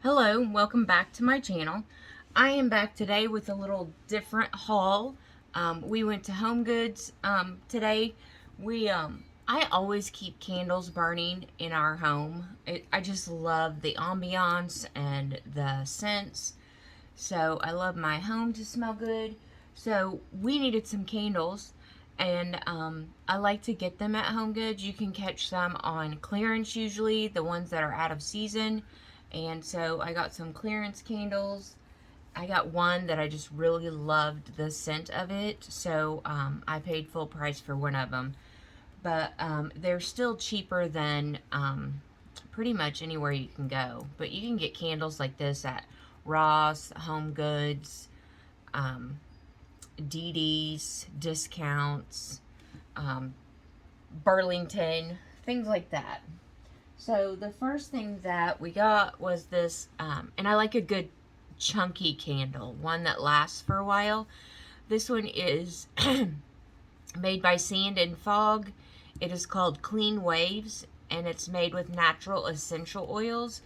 Hello, welcome back to my channel. I am back today with a little different haul. We went to Home Goods today. I always keep candles burning in our home. I just love the ambiance and the scents. So I love my home to smell good. So we needed some candles, and I like to get them at Home Goods. You can catch them on clearance usually, the ones that are out of season. And so I got some clearance candles. I got one that I just really loved the scent of it, so I paid full price for one of them. But they're still cheaper than pretty much anywhere you can go. But you can get candles like this at Ross, Home Goods, DD's, Discounts, Burlington, things like that. So the first thing that we got was this, and I like a good chunky candle, one that lasts for a while. This one is made by Sand and Fog. It is called Clean Waves, and it's made with natural essential oils.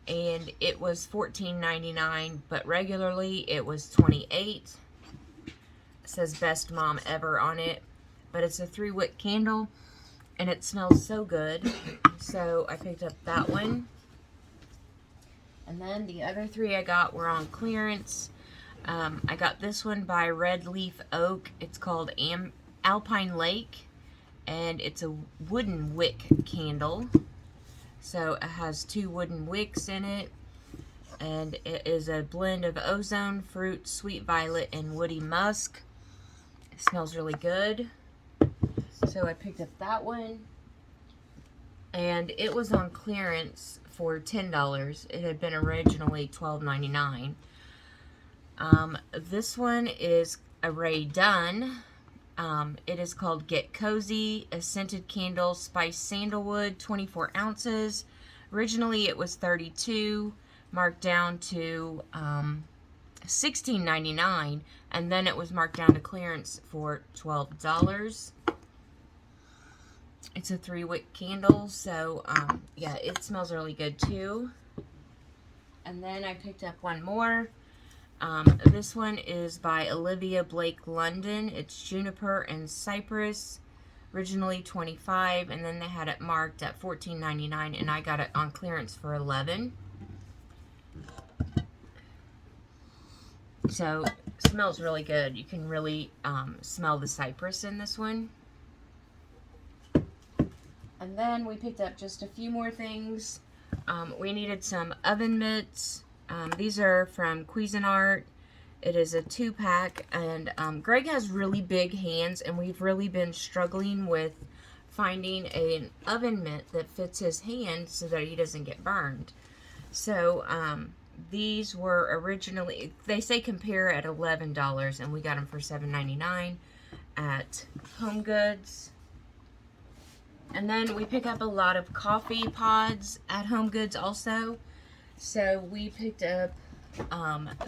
And it was $14.99, but regularly it was $28. It says Best Mom Ever on it, but it's a 3-wick candle, and it smells so good. So I picked up that one. And then the other 3 I got were on clearance. I got this one by Red Leaf Oak. It's called Alpine Lake, and it's a wooden wick candle. So it has 2 wooden wicks in it, and it is a blend of ozone, fruit, sweet violet, and woody musk. It smells really good. So I picked up that one, and it was on clearance for $10. It had been originally $12.99. This one is a Ray Dunn. It is called Get Cozy, a scented candle, spiced sandalwood, 24 ounces. Originally it was $32, marked down to $16.99, and then it was marked down to clearance for $12. It's a 3-wick candle, so yeah, it smells really good too. And then I picked up one more. This one is by Olivia Blake London. It's Juniper and Cypress. Originally $25, and then they had it marked at $14.99, and I got it on clearance for $11. So it smells really good. You can really smell the cypress in this one. And then we picked up just a few more things. We needed some oven mitts. These are from Cuisinart. It is a 2-pack, and Greg has really big hands, and we've really been struggling with finding an oven mitt that fits his hand so that he doesn't get burned. So these were originally, they say compare at $11, and we got them for $7.99 at Home Goods. And then we pick up a lot of coffee pods at Home Goods also. So we picked up,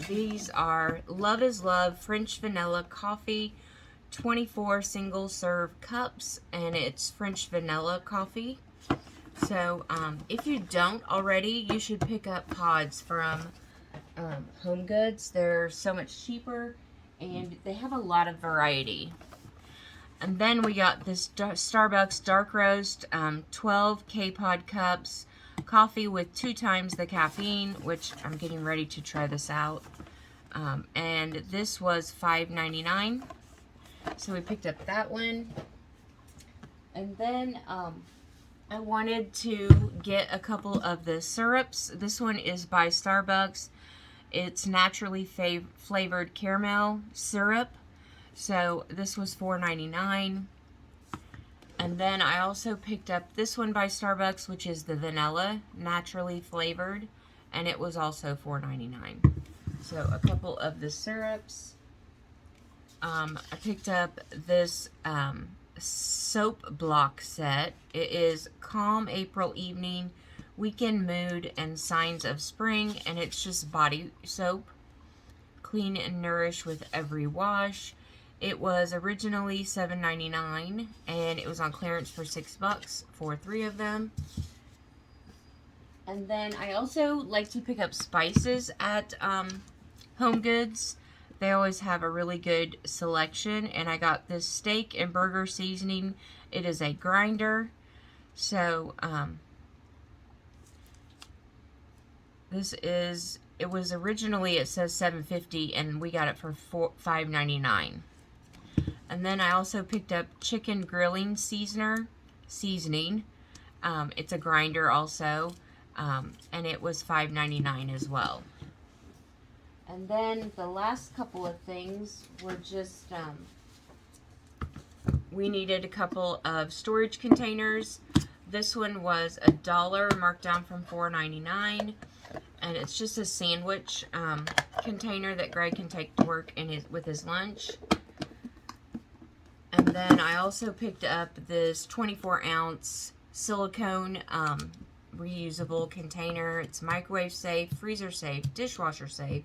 these are Love is Love French Vanilla Coffee, 24 single serve cups, and it's French vanilla coffee. So if you don't already, you should pick up pods from Home Goods. They're so much cheaper, and they have a lot of variety. And then we got this Starbucks Dark Roast, 12 K-Pod cups, coffee with 2 times the caffeine, which I'm getting ready to try this out. And this was $5.99. So we picked up that one. And then I wanted to get a couple of the syrups. This one is by Starbucks. It's naturally flavored caramel syrup. So this was $4.99. And then I also picked up this one by Starbucks, which is the vanilla, naturally flavored, and it was also $4.99. So a couple of the syrups. I picked up this soap block set. It is Calm April Evening, Weekend Mood, and Signs of Spring, and it's just body soap. Clean and nourish with every wash. It was originally $7.99, and it was on clearance for $6 for 3 of them. And then I also like to pick up spices at Home Goods. They always have a really good selection. And I got this steak and burger seasoning. It is a grinder. So, it was originally, it says $7.50, and we got it for $5.99. And then I also picked up chicken grilling seasoning. It's a grinder also, and it was $5.99 as well. And then the last couple of things were just, we needed a couple of storage containers. This one was $1, marked down from $4.99. And it's just a sandwich container that Greg can take to work with his lunch. And then I also picked up this 24-ounce silicone reusable container. It's microwave safe, freezer safe, dishwasher safe,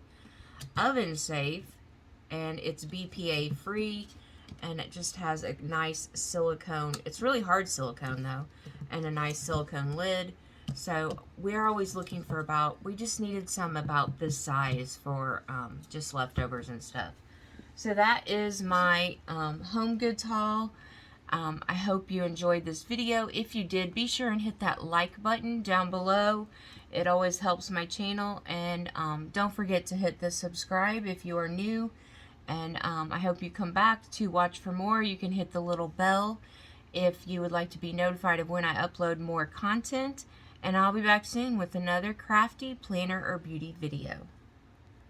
oven safe, and it's BPA free. And it just has a nice silicone, it's really hard silicone though, and a nice silicone lid. So we're always looking for we just needed some about this size for just leftovers and stuff. So that is my Home Goods haul. I hope you enjoyed this video. If you did, be sure and hit that like button down below. It always helps my channel. And don't forget to hit the subscribe if you are new. And I hope you come back to watch for more. You can hit the little bell if you would like to be notified of when I upload more content. And I'll be back soon with another crafty, planner, or beauty video.